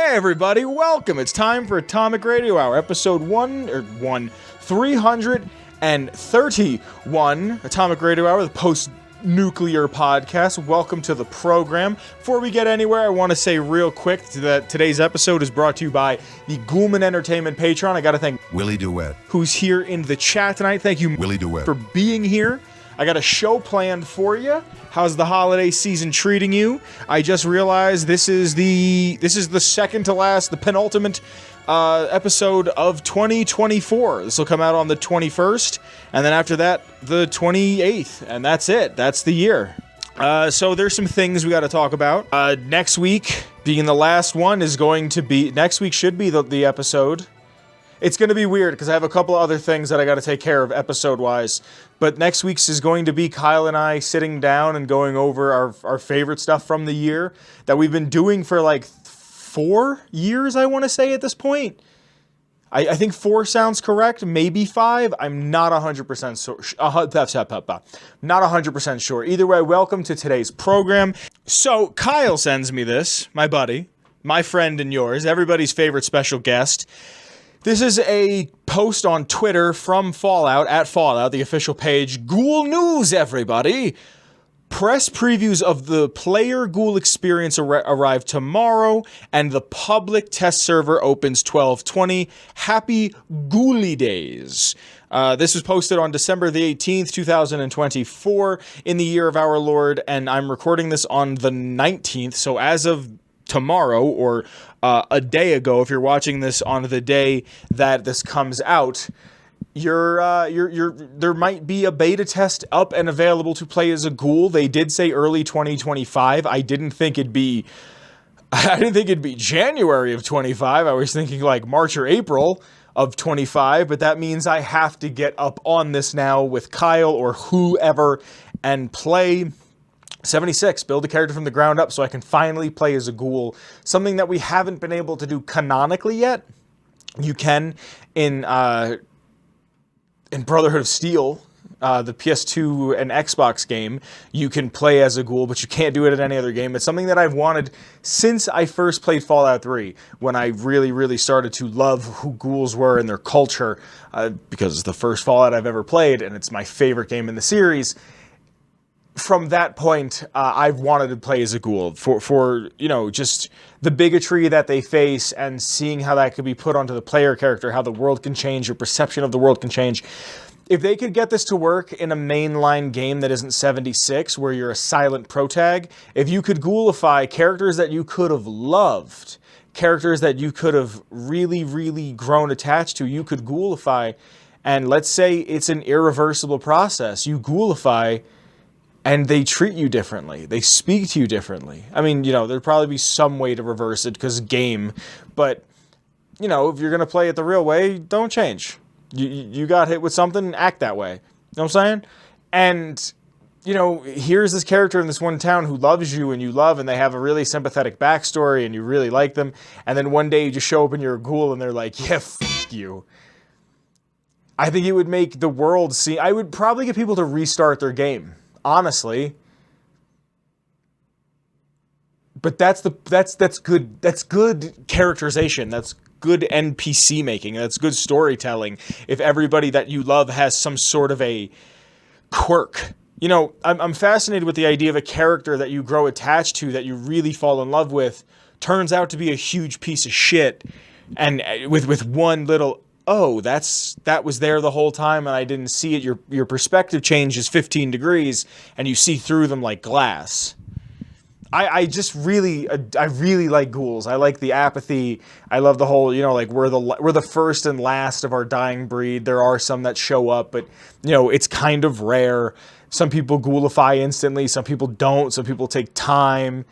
Hey everybody, welcome. It's time for Atomic Radio Hour, episode 331, Atomic Radio Hour, the post-nuclear podcast. Welcome to the program. Before we get anywhere, I want to say real quick that today's episode is brought to you by the Ghoulman Entertainment Patreon. I got to thank Willy DuWitt, who's here in the chat tonight. Thank you, Willy DuWitt, for being here. I got a show planned for you. How's the holiday season treating you? I just realized this is the second to last, the penultimate episode of 2024. This will come out on the 21st, and then after that, the 28th, and that's it. That's the year. So there's some things we got to talk about. Next week, being the last one, is going to be... Next week should be the episode. It's going to be weird because I have a couple of other things that I got to take care of episode-wise. But next week's is going to be Kyle and I sitting down and going over our favorite stuff from the year that we've been doing for like 4 years, I want to say, at this point. I think 4 sounds correct, maybe 5. I'm not 100% sure. Not 100% sure. Either way, welcome to today's program. So Kyle sends me this, my buddy, my friend and yours, everybody's favorite special guest. This is a post on Twitter from Fallout, at Fallout, the official page. Ghoul news, everybody! Press previews of the player Ghoul experience arrive tomorrow, and the public test server opens 12/20. Happy Ghouly Days. This was posted on December the 18th, 2024, in the year of our Lord, and I'm recording this on the 19th, so as of tomorrow, or a day ago, if you're watching this on the day that this comes out, there might be a beta test up and available to play as a Ghoul. They did say early 2025. I didn't think it'd be January of 25. I was thinking like March or April of 25, but that means I have to get up on this now with Kyle or whoever and play 76, build a character from the ground up so I can finally play as a Ghoul. Something that we haven't been able to do canonically yet. You can in Brotherhood of Steel, the PS2 and Xbox game, you can play as a Ghoul, but you can't do it in any other game. It's something that I've wanted since I first played Fallout 3, when I really, really started to love who Ghouls were and their culture, because it's the first Fallout I've ever played, and it's my favorite game in the series. From that point, I've wanted to play as a Ghoul for just the bigotry that they face and seeing how that could be put onto the player character, how the world can change, your perception of the world can change. If they could get this to work in a mainline game that isn't 76, where you're a silent protag, if you could Ghoulify characters that you could have loved, characters that you could have really, really grown attached to, you could Ghoulify, and let's say it's an irreversible process. You Ghoulify, and they treat you differently. They speak to you differently. I mean, there'd probably be some way to reverse it because game, but, if you're going to play it the real way, don't change. You got hit with something, act that way. You know what I'm saying? And, here's this character in this one town who loves you and you love, and they have a really sympathetic backstory and you really like them, and then one day you just show up and you're a Ghoul and they're like, yeah, f*** you. I think it would make the world see... I would probably get people to restart their game. Honestly, but that's good. That's good characterization. That's good NPC making. That's good storytelling. If everybody that you love has some sort of a quirk, I'm fascinated with the idea of a character that you grow attached to, that you really fall in love with, turns out to be a huge piece of shit, and with one little. Oh, that was there the whole time and I didn't see it. Your perspective changes 15 degrees and you see through them like glass. I really like Ghouls. I like the apathy. I love the whole, we're the first and last of our dying breed. There are some that show up, but it's kind of rare. Some people Ghoulify instantly, some people don't, some people take time.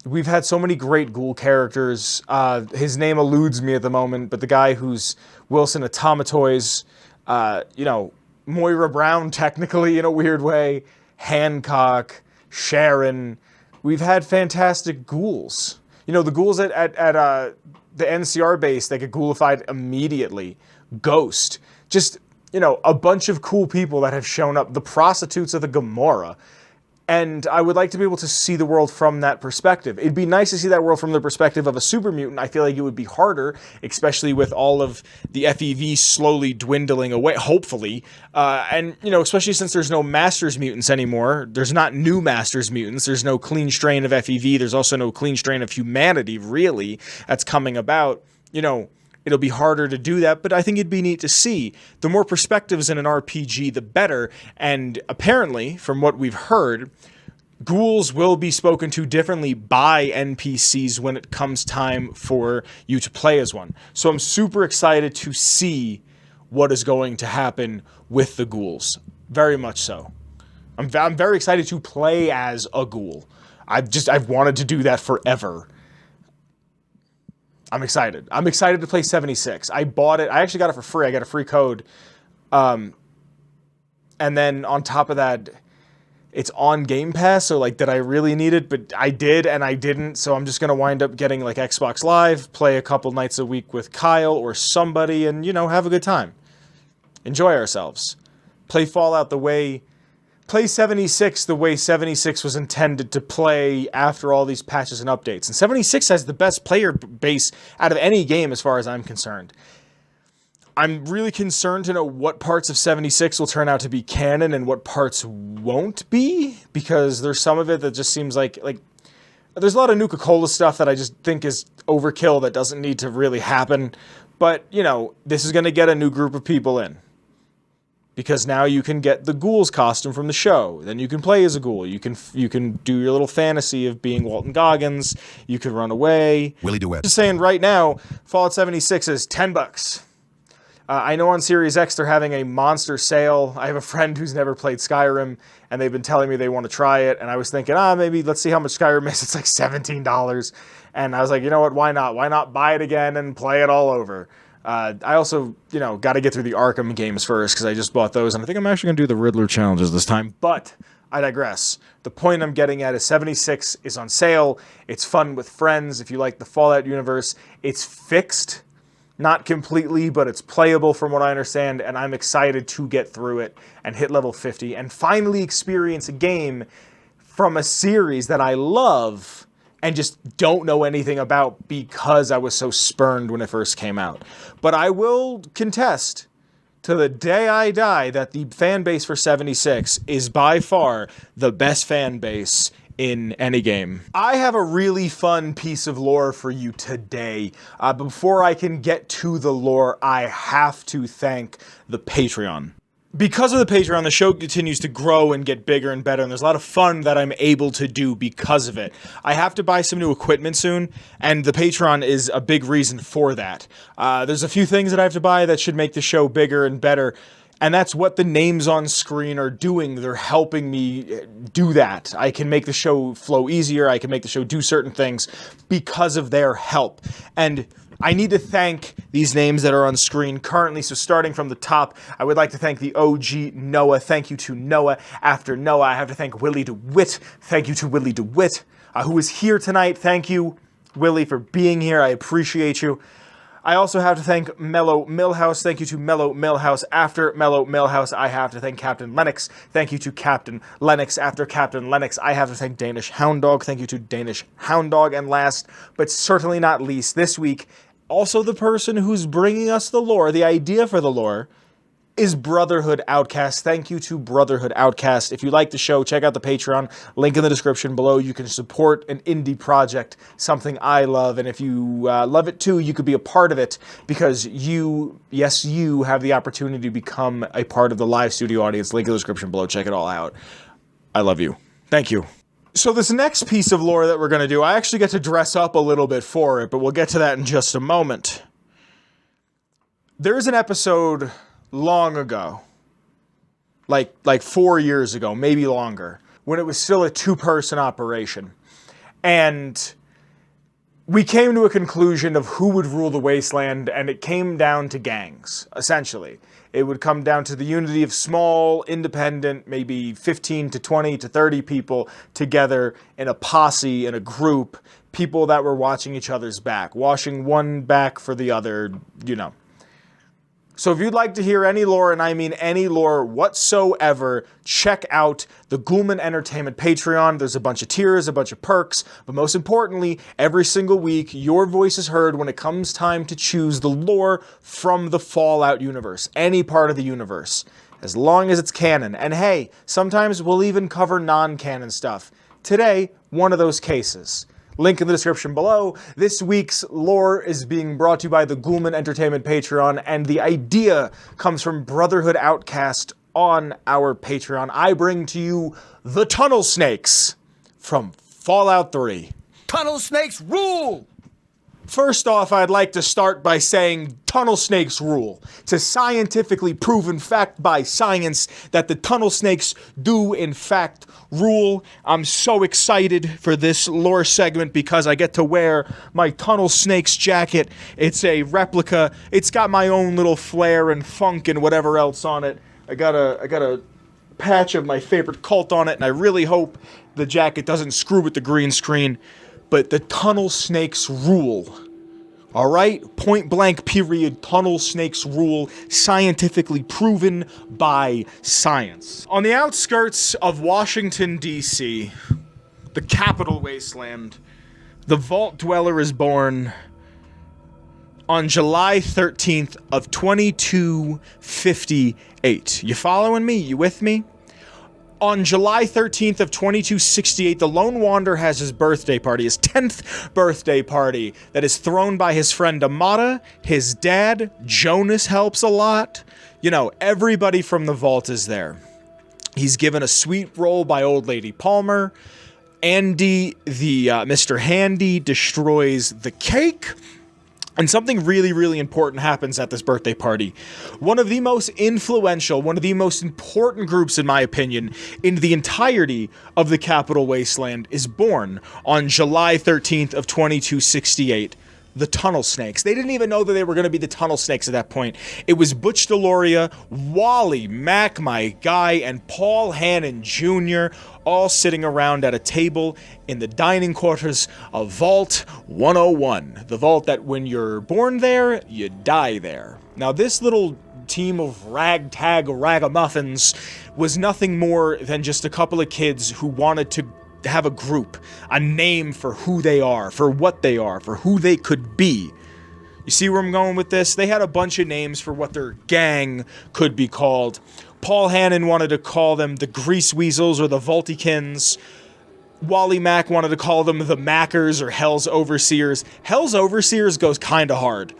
We've had so many great Ghoul characters. His name eludes me at the moment, but the guy who's Wilson Automatoys, Moira Brown, technically, in a weird way, Hancock, Sharon. We've had fantastic Ghouls. The Ghouls at the NCR base, they get Ghoulified immediately. Ghost. Just, a bunch of cool people that have shown up. The prostitutes of the Gomorrah. And I would like to be able to see the world from that perspective. It'd be nice to see that world from the perspective of a super mutant. I feel like it would be harder, especially with all of the FEV slowly dwindling away, hopefully. And, you know, especially since there's no Masters mutants anymore. There's not new Masters mutants. There's no clean strain of FEV. There's also no clean strain of humanity, really, that's coming about. You know, it'll be harder to do that, but I think it'd be neat to see. The more perspectives in an RPG, the better. And apparently, from what we've heard, ghouls will be spoken to differently by NPCs when it comes time for you to play as one. So I'm super excited to see what is going to happen with the ghouls. Very much so. I'm very excited to play as a ghoul. I've wanted to do that forever. I'm excited. I'm excited to play 76. I bought it. I actually got it for free. I got a free code. And then on top of that, it's on Game Pass. So like, did I really need it? But I did and I didn't. So I'm just going to wind up getting like Xbox Live, play a couple nights a week with Kyle or somebody and, you know, have a good time. Enjoy ourselves. Play Fallout the way... Play 76 the way 76 was intended to play after all these patches and updates. And 76 has the best player base out of any game as far as I'm concerned. I'm really concerned to know what parts of 76 will turn out to be canon and what parts won't be, because there's some of it that just seems like there's a lot of Nuka-Cola stuff that I just think is overkill that doesn't need to really happen. But, you know, this is going to get a new group of people in. Because now you can get the Ghoul's costume from the show. Then you can play as a Ghoul. You can do your little fantasy of being Walton Goggins. You can run away. Willy DuWitt. Just saying right now, Fallout 76 is $10. I know on Series X they're having a monster sale. I have a friend who's never played Skyrim, and they've been telling me they want to try it. And I was thinking, maybe let's see how much Skyrim is. It's like $17. And I was like, you know what? Why not? Why not buy it again and play it all over? I also, you know, got to get through the Arkham games first because I just bought those, and I think I'm actually going to do the Riddler challenges this time, but I digress. The point I'm getting at is 76 is on sale. It's fun with friends if you like the Fallout universe. It's fixed, not completely, but it's playable from what I understand, and I'm excited to get through it and hit level 50 and finally experience a game from a series that I love and just don't know anything about because I was so spurned when it first came out. But I will contest to the day I die that the fan base for 76 is by far the best fan base in any game. I have a really fun piece of lore for you today. Before I can get to the lore, I have to thank the Patreon. Because of the Patreon, the show continues to grow and get bigger and better, and there's a lot of fun that I'm able to do because of it. I have to buy some new equipment soon, and the Patreon is a big reason for that. There's a few things that I have to buy that should make the show bigger and better, and that's what the names on screen are doing. They're helping me do that. I can make the show flow easier. I can make the show do certain things because of their help. And I need to thank these names that are on screen currently. So starting from the top, I would like to thank the OG Noah. Thank you to Noah. After Noah, I have to thank Willy DuWitt. Thank you to Willy DuWitt, who is here tonight. Thank you, Willy, for being here. I appreciate you. I also have to thank Mellow Milhouse. Thank you to Mellow Milhouse. After Mellow Milhouse, I have to thank Captain Lennox. Thank you to Captain Lennox. After Captain Lennox, I have to thank DanishHoundDog. Thank you to DanishHoundDog. And last, but certainly not least, this week, also the person who's bringing us the lore, the idea for the lore, is Brotherhood Outcast. Thank you to Brotherhood Outcast. If you like the show, check out the Patreon. Link in the description below. You can support an indie project, something I love. And if you love it too, you could be a part of it because you, yes, you have the opportunity to become a part of the live studio audience. Link in the description below. Check it all out. I love you. Thank you. So this next piece of lore that we're going to do, I actually get to dress up a little bit for it, but we'll get to that in just a moment. There's an episode long ago, like 4 years ago, maybe longer, when it was still a two-person operation. And we came to a conclusion of who would rule the wasteland, and it came down to gangs, essentially. It would come down to the unity of small, independent, maybe 15 to 20 to 30 people together in a posse, in a group, people that were watching each other's back, washing one back for the other, you know. So if you'd like to hear any lore, and I mean any lore whatsoever, check out the Ghoulman Entertainment Patreon. There's a bunch of tiers, a bunch of perks, but most importantly, every single week, your voice is heard when it comes time to choose the lore from the Fallout universe, any part of the universe, as long as it's canon. And hey, sometimes we'll even cover non-canon stuff. Today, one of those cases. Link in the description below. This week's lore is being brought to you by the Ghoulman Entertainment Patreon, and the idea comes from Brotherhood Outcast on our Patreon. I bring to you the Tunnel Snakes from Fallout 3. Tunnel snakes rule! First off, I'd like to start by saying tunnel snakes rule. It's a scientifically proven fact by science that the tunnel snakes do in fact rule. I'm so excited for this lore segment because I get to wear my tunnel snakes jacket. It's a replica. It's got my own little flair and funk and whatever else on it. I got a patch of my favorite cult on it, and I really hope the jacket doesn't screw with the green screen. But the tunnel snakes rule. All right? Point blank period. Tunnel snakes rule. Scientifically proven by science. On the outskirts of Washington, D.C., the capital wasteland, the Vault Dweller is born on July 13th of 2258. You following me? You with me? On July 13th of 2268, the Lone Wanderer has his birthday party, his 10th birthday party, that is thrown by his friend Amata, his dad, Jonas helps a lot. You know, everybody from the vault is there. He's given a sweet roll by Old Lady Palmer. Andy, the Mr. Handy, destroys the cake. And something really, really important happens at this birthday party. One of the most influential, one of the most important groups, in my opinion, in the entirety of the Capital Wasteland is born on July 13th of 2268. The Tunnel Snakes. They didn't even know that they were going to be the Tunnel Snakes at that point. It was Butch Deloria, Wally Mack, my guy, and Paul Hannon Jr., all sitting around at a table in the dining quarters of Vault 101. The vault that when you're born there, you die there. Now, this little team of ragtag ragamuffins was nothing more than just a couple of kids who wanted to have a group, a name for who they are, for what they are, for who they could be. You see where I'm going with this? They had a bunch of names for what their gang could be called. Paul Hannon wanted to call them the Grease Weasels or the Voltikins. Wally Mack wanted to call them the Mackers or Hell's Overseers. Hell's Overseers goes kinda hard.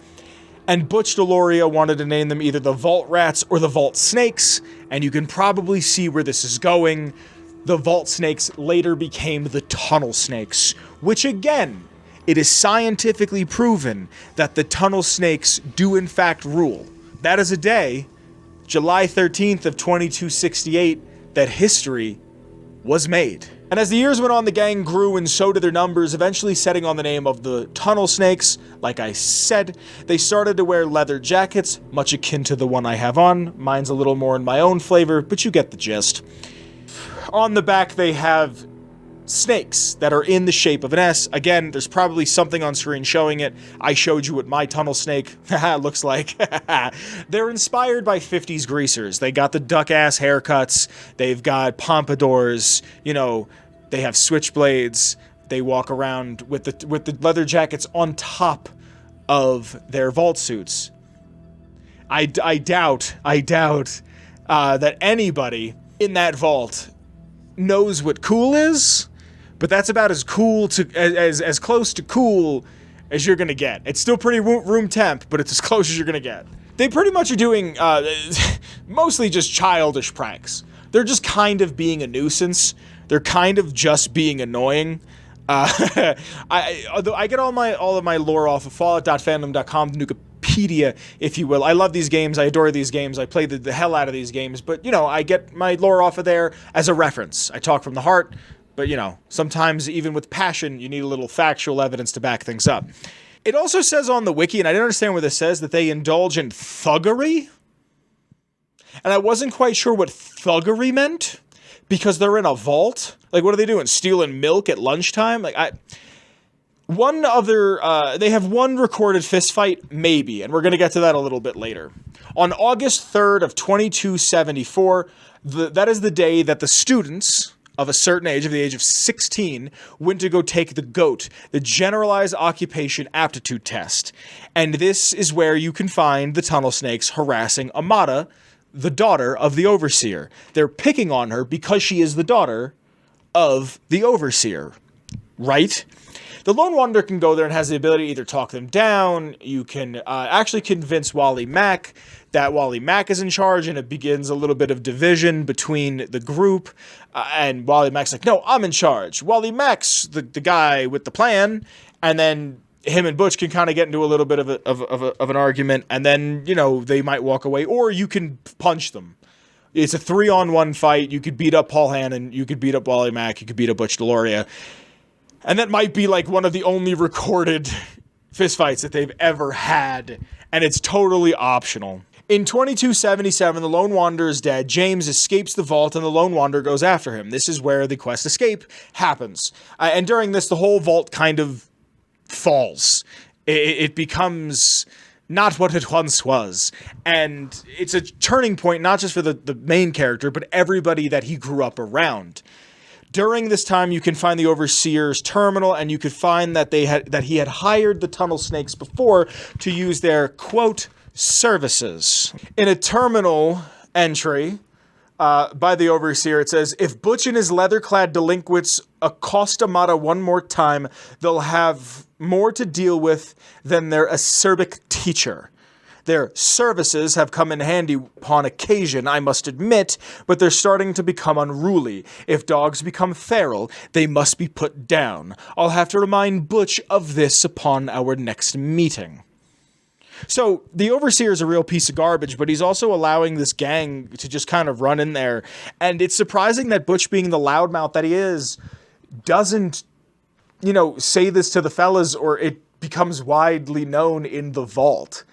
And Butch Deloria wanted to name them either the Vault Rats or the Vault Snakes, and you can probably see where this is going. The Vault Snakes later became the Tunnel Snakes, which again, it is scientifically proven that the Tunnel Snakes do in fact rule. That is a day, July 13th of 2268, that history was made. And as the years went on, the gang grew and so did their numbers, eventually setting on the name of the Tunnel Snakes. Like I said, they started to wear leather jackets, much akin to the one I have on. Mine's a little more in my own flavor, but you get the gist. On the back, they have snakes that are in the shape of an S. Again, there's probably something on screen showing it. I showed you what my tunnel snake looks like. They're inspired by 50s greasers. They got the duck-ass haircuts. They've got pompadours. You know, they have switchblades. They walk around with the leather jackets on top of their vault suits. I doubt that anybody in that vault knows what cool is, but that's about as cool to as close to cool as you're gonna get. It's still pretty room temp, but it's as close as you're gonna get. They pretty much are doing mostly just childish pranks. They're just kind of being a nuisance. They're kind of just being annoying. I get all of my lore off of Fallout.fandom.com, Nukipedia, if you will. I love these games. I adore these games. I play the hell out of these games. But, you know, I get my lore off of there as a reference. I talk from the heart. But, you know, sometimes even with passion, you need a little factual evidence to back things up. It also says on the wiki, and I didn't understand what this says, that they indulge in thuggery. And I wasn't quite sure what thuggery meant, because they're in a vault. Like, what are they doing? Stealing milk at lunchtime? Like, they have one recorded fist fight, maybe, and we're going to get to that a little bit later. On August 3rd of 2274, that is the day that the students of a certain age, of the age of 16, went to go take the GOAT, the Generalized Occupation Aptitude Test. And this is where you can find the tunnel snakes harassing Amata, the daughter of the Overseer. They're picking on her because she is the daughter of the Overseer, right? The Lone Wanderer can go there and has the ability to either talk them down. You can actually convince Wally Mack that Wally Mack is in charge, and it begins a little bit of division between the group. And Wally Mack's like, no, I'm in charge. Wally Mack's the guy with the plan. And then him and Butch can kind of get into a little bit of an argument. And then, you know, they might walk away. Or you can punch them. It's a 3-on-1 fight. You could beat up Paul Hannon. You could beat up Wally Mack. You could beat up Butch Deloria. And that might be like one of the only recorded fistfights that they've ever had. And it's totally optional. In 2277, the Lone Wanderer is dead. James escapes the vault and the Lone Wanderer goes after him. This is where the quest escape happens. And during this, the whole vault kind of falls. It becomes not what it once was. And it's a turning point, not just for the main character, but everybody that he grew up around. During this time, you can find the Overseer's terminal, and you could find that he had hired the tunnel snakes before to use their, quote, services. In a terminal entry by the Overseer, it says, if Butch and his leather-clad delinquents accost Amata one more time, they'll have more to deal with than their acerbic teacher. Their services have come in handy upon occasion, I must admit, but they're starting to become unruly. If dogs become feral, they must be put down. I'll have to remind Butch of this upon our next meeting. So, the Overseer is a real piece of garbage, but he's also allowing this gang to just kind of run in there. And it's surprising that Butch, being the loudmouth that he is, doesn't, you know, say this to the fellas, or it becomes widely known in the vault.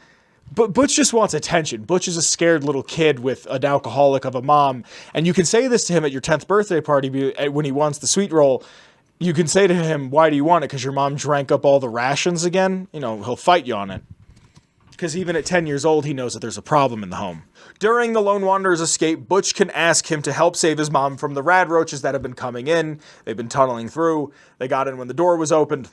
But Butch just wants attention. Butch is a scared little kid with an alcoholic of a mom. And you can say this to him at your 10th birthday party when he wants the sweet roll. You can say to him, why do you want it? Because your mom drank up all the rations again? You know, he'll fight you on it. Because even at 10 years old, he knows that there's a problem in the home. During the Lone Wanderer's escape, Butch can ask him to help save his mom from the rad roaches that have been coming in. They've been tunneling through. They got in when the door was opened.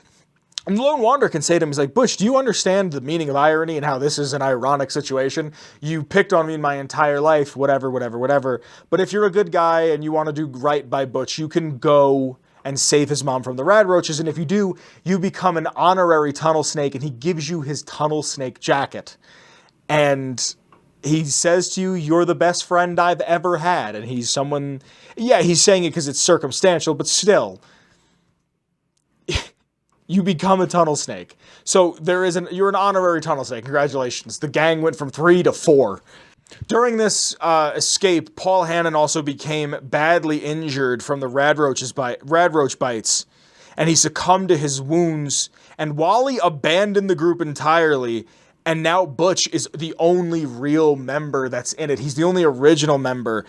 And the Lone Wanderer can say to him, he's like, Butch, do you understand the meaning of irony and how this is an ironic situation? You picked on me in my entire life, whatever. But if you're a good guy and you want to do right by Butch, you can go and save his mom from the rad roaches. And if you do, you become an honorary tunnel snake, and he gives you his tunnel snake jacket. And he says to you, you're the best friend I've ever had. And he's someone, yeah, he's saying it because it's circumstantial, but still, you become a tunnel snake. So you're an honorary tunnel snake. Congratulations. The gang went from 3 to 4. During this escape, Paul Hannon also became badly injured from the rad roach bites, and he succumbed to his wounds. And Wally abandoned the group entirely, and now Butch is the only real member that's in it. He's the only original member.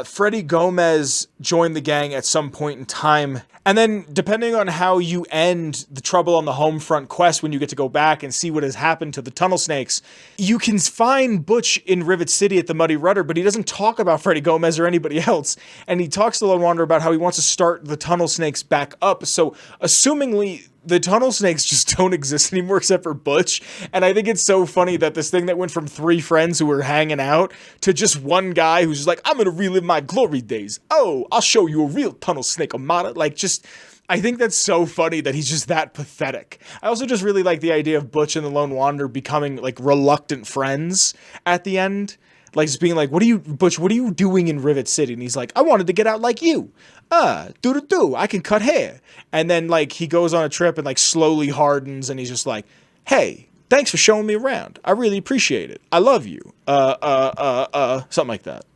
Freddie Gomez joined the gang at some point in time. And then, depending on how you end the Trouble on the Home Front quest, when you get to go back and see what has happened to the tunnel snakes, you can find Butch in Rivet City at the Muddy Rudder, but he doesn't talk about Freddie Gomez or anybody else. And he talks to Lone Wanderer about how he wants to start the tunnel snakes back up. So, assumingly, the tunnel snakes just don't exist anymore except for Butch. And I think it's so funny that this thing that went from 3 friends who were hanging out to just one guy who's just like, I'm going to relive my glory days. Oh, I'll show you a real tunnel snake, Amata. Like, just, I think that's so funny that he's just that pathetic. I also just really like the idea of Butch and the Lone Wanderer becoming like reluctant friends at the end. Like, just being like, Butch, what are you doing in Rivet City? And he's like, I wanted to get out like you. I can cut hair. And then, like, he goes on a trip and, like, slowly hardens, and he's just like, hey, thanks for showing me around. I really appreciate it. I love you. Something like that.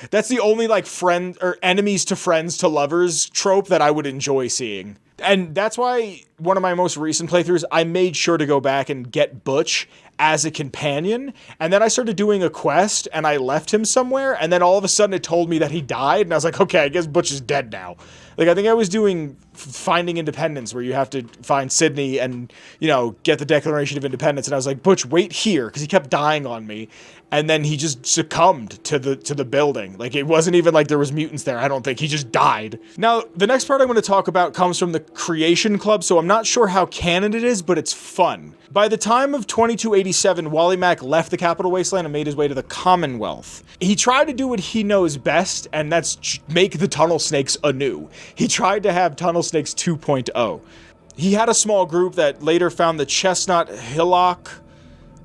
That's the only, like, friend or enemies to friends to lovers trope that I would enjoy seeing. And that's why one of my most recent playthroughs, I made sure to go back and get Butch as a companion. And then I started doing a quest and I left him somewhere. And then all of a sudden it told me that he died. And I was like, okay, I guess Butch is dead now. Like, I think I was doing Finding Independence, where you have to find Sydney and, you know, get the Declaration of Independence. And I was like, Butch, wait here, because he kept dying on me. And then he just succumbed to the building. Like, it wasn't even like there was mutants there. I don't think. He just died. Now, the next part I'm going to talk about comes from the Creation Club, so I'm not sure how canon it is, but it's fun. By the time of 2287, Wally Mack left the Capital Wasteland and made his way to the Commonwealth. He tried to do what he knows best, and that's make the Tunnel Snakes anew. He tried to have Tunnel Snakes 2.0. He had a small group that later found the Chestnut Hillock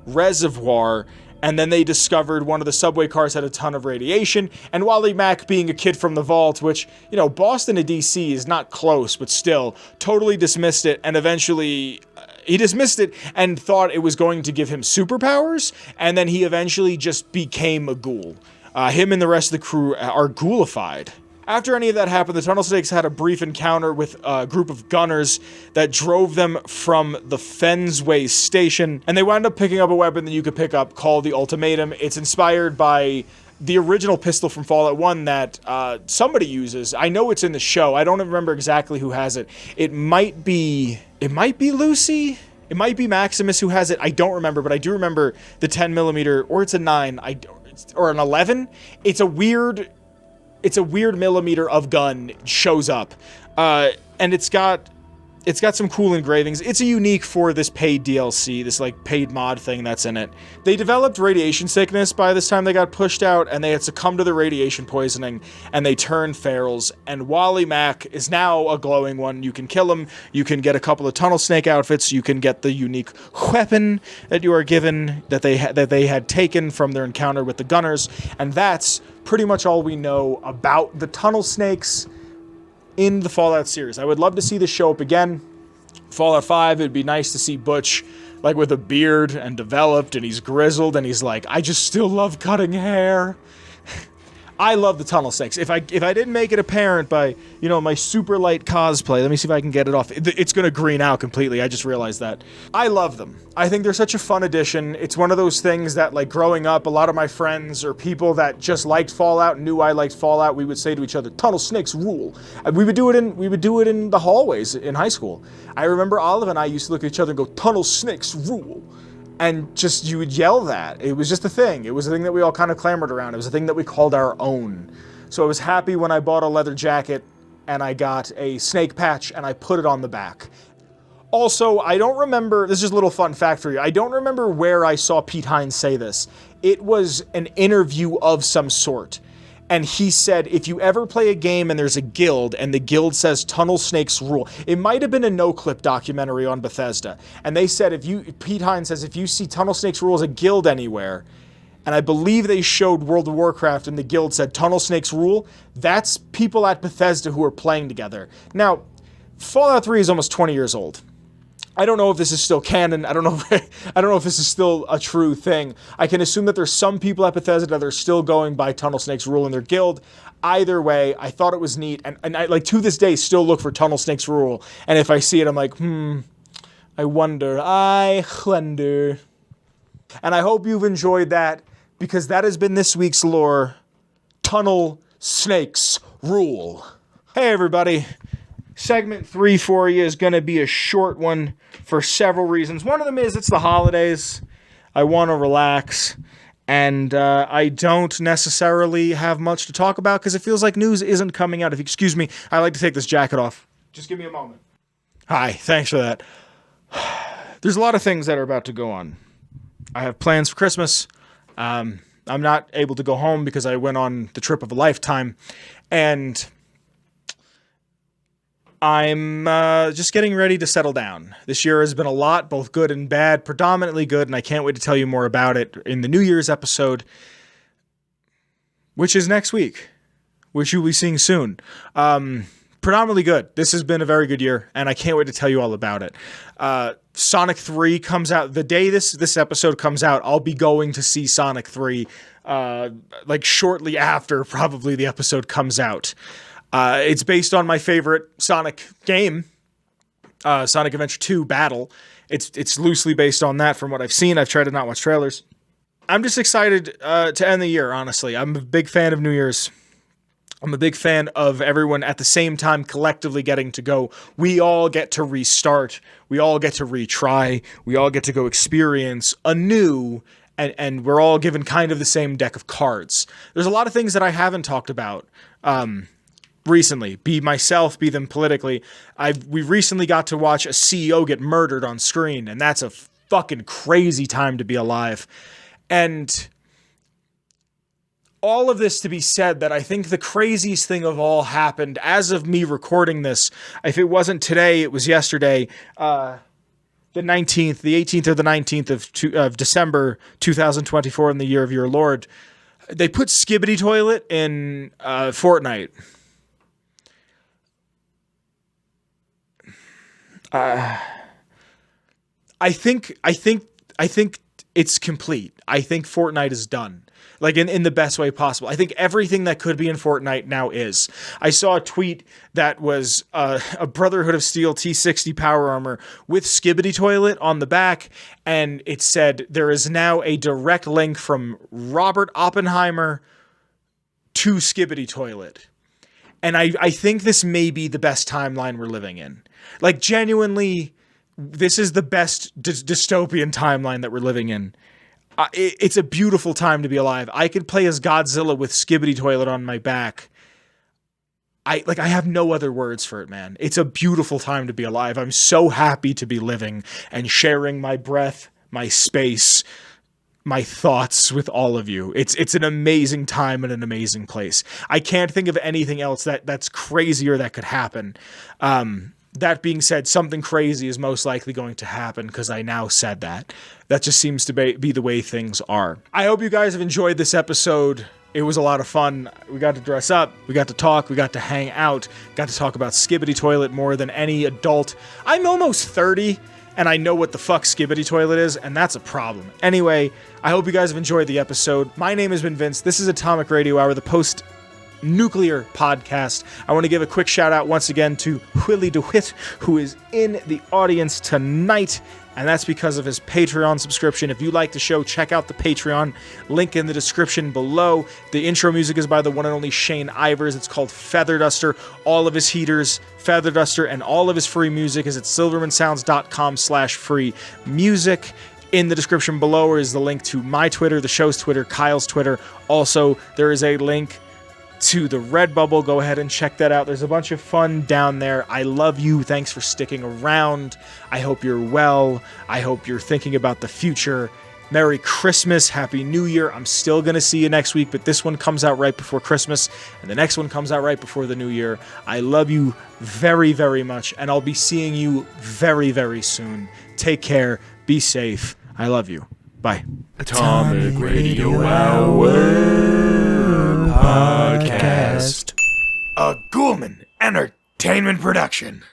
Reservoir, and then they discovered one of the subway cars had a ton of radiation, and Wally Mack, being a kid from the vault, which, you know, Boston to DC is not close, but still, totally dismissed it, and eventually he dismissed it and thought it was going to give him superpowers, and then he eventually just became a ghoul. Him and the rest of the crew are ghoulified. After any of that happened, the Tunnel Snakes had a brief encounter with a group of gunners that drove them from the Fensway station, and they wound up picking up a weapon that you could pick up called the Ultimatum. It's inspired by the original pistol from Fallout 1 that somebody uses. I know it's in the show. I don't remember exactly who has it. It might be Lucy? It might be Maximus who has it. I don't remember, but I do remember the 10mm, or it's a 9, or an 11. It's a weird millimeter of gun shows up, and it's got some cool engravings. It's a unique for this paid DLC, this like paid mod thing that's in it. They developed radiation sickness by this time they got pushed out, and they had succumbed to the radiation poisoning, and they turned ferals, and Wally Mack is now a glowing one. You can kill him, you can get a couple of Tunnel Snake outfits, you can get the unique weapon that you are given that they had taken from their encounter with the gunners, and that's pretty much all we know about the Tunnel Snakes in the Fallout series. I would love to see this show up again. Fallout 5, it'd be nice to see Butch like with a beard and developed, and he's grizzled, and he's like, I just still love cutting hair. I love the Tunnel Snakes. If I didn't make it apparent by, you know, my super light cosplay, let me see if I can get it off. It's gonna green out completely. I just realized that. I love them. I think they're such a fun addition. It's one of those things that, like, growing up, a lot of my friends or people that just liked Fallout, knew I liked Fallout, we would say to each other, Tunnel Snakes rule. And we would do it in the hallways in high school. I remember Olive and I used to look at each other and go, Tunnel Snakes rule. And just, you would yell that. It was just a thing. It was a thing that we all kind of clamored around. It was a thing that we called our own. So I was happy when I bought a leather jacket and I got a snake patch and I put it on the back. Also, I don't remember, this is just a little fun fact for you. I don't remember where I saw Pete Hines say this. It was an interview of some sort. And he said, if you ever play a game and there's a guild and the guild says Tunnel Snakes rule, it might have been a no-clip documentary on Bethesda. And they said, Pete Hines says, if you see Tunnel Snakes rule as a guild anywhere, and I believe they showed World of Warcraft and the guild said Tunnel Snakes rule, that's people at Bethesda who are playing together. Now, Fallout 3 is almost 20 years old. I don't know if this is still canon. I don't know if this is still a true thing. I can assume that there's some people at Bethesda that are still going by Tunnel Snakes rule in their guild. Either way, I thought it was neat, and I, like, to this day, still look for Tunnel Snakes rule. And if I see it, I'm like, I wonder. And I hope you've enjoyed that, because that has been this week's lore. Tunnel Snakes rule. Hey, everybody. Segment 3 for you is going to be a short one for several reasons. One of them is it's the holidays. I want to relax. And I don't necessarily have much to talk about because it feels like news isn't coming out. If you excuse me, I like to take this jacket off. Just give me a moment. Hi, thanks for that. There's a lot of things that are about to go on. I have plans for Christmas. I'm not able to go home because I went on the trip of a lifetime. And I'm just getting ready to settle down. This year has been a lot, both good and bad, predominantly good, and I can't wait to tell you more about it in the New Year's episode, which is next week, which you'll be seeing soon. Predominantly good. This has been a very good year, and I can't wait to tell you all about it. Sonic 3 comes out. The day this episode comes out, I'll be going to see Sonic 3, like shortly after probably the episode comes out. It's based on my favorite Sonic game, Sonic Adventure 2 Battle, It's loosely based on that from what I've seen. I've tried to not watch trailers. I'm just excited to end the year, honestly. I'm a big fan of New Year's. I'm a big fan of everyone at the same time collectively getting to go. We all get to restart. We all get to retry. We all get to go experience anew, and we're all given kind of the same deck of cards. There's a lot of things that I haven't talked about recently, be myself, be them politically. We recently got to watch a CEO get murdered on screen, and that's a fucking crazy time to be alive. And all of this to be said that I think the craziest thing of all happened as of me recording this. If it wasn't today, it was yesterday, the 19th, the 18th or the 19th of December 2024 in the year of your Lord. They put Skibbity Toilet in Fortnite. I think it's complete. I think Fortnite is done. Like in the best way possible. I think everything that could be in Fortnite now is. I saw a tweet that was a Brotherhood of Steel T60 power armor with Skibbity Toilet on the back, and it said there is now a direct link from Robert Oppenheimer to Skibbity Toilet. And I think this may be the best timeline we're living in. Like, genuinely, this is the best dystopian timeline that we're living in. It's a beautiful time to be alive. I could play as Godzilla with Skibbity Toilet on my back. I have no other words for it, man. It's a beautiful time to be alive. I'm so happy to be living and sharing my breath, my space, my thoughts with all of you. It's an amazing time and an amazing place. I can't think of anything else that's crazier that could happen. That being said, something crazy is most likely going to happen because I now said that. That just seems to be the way things are. I hope you guys have enjoyed this episode. It was a lot of fun. We got to dress up. We got to talk. We got to hang out. Got to talk about Skibbity Toilet more than any adult. I'm almost 30, and I know what the fuck Skibbity Toilet is, and that's a problem. Anyway, I hope you guys have enjoyed the episode. My name has been Vince. This is Atomic Radio Hour, the post-nuclear podcast. I want to give a quick shout out once again to Willy DuWitt, who is in the audience tonight, and that's because of his Patreon subscription. If you like the show, check out the Patreon, link in the description below. The intro music is by the one and only Shane Ivers. It's called Feather Duster. All of his heaters, Feather Duster, and all of his free music is at silvermansounds.com/free music. In the description below is the link to my Twitter, the show's Twitter, Kyle's Twitter. Also, there is a link to the Redbubble. Go ahead and check that out. There's a bunch of fun down there. I love you. Thanks for sticking around. I hope you're well. I hope you're thinking about the future. Merry Christmas. Happy New Year. I'm still going to see you next week, but this one comes out right before Christmas, and the next one comes out right before the New Year. I love you very, very much, and I'll be seeing you very, very soon. Take care. Be safe. I love you. Bye. Atomic Radio Hour Podcast. A Ghoulman Entertainment production.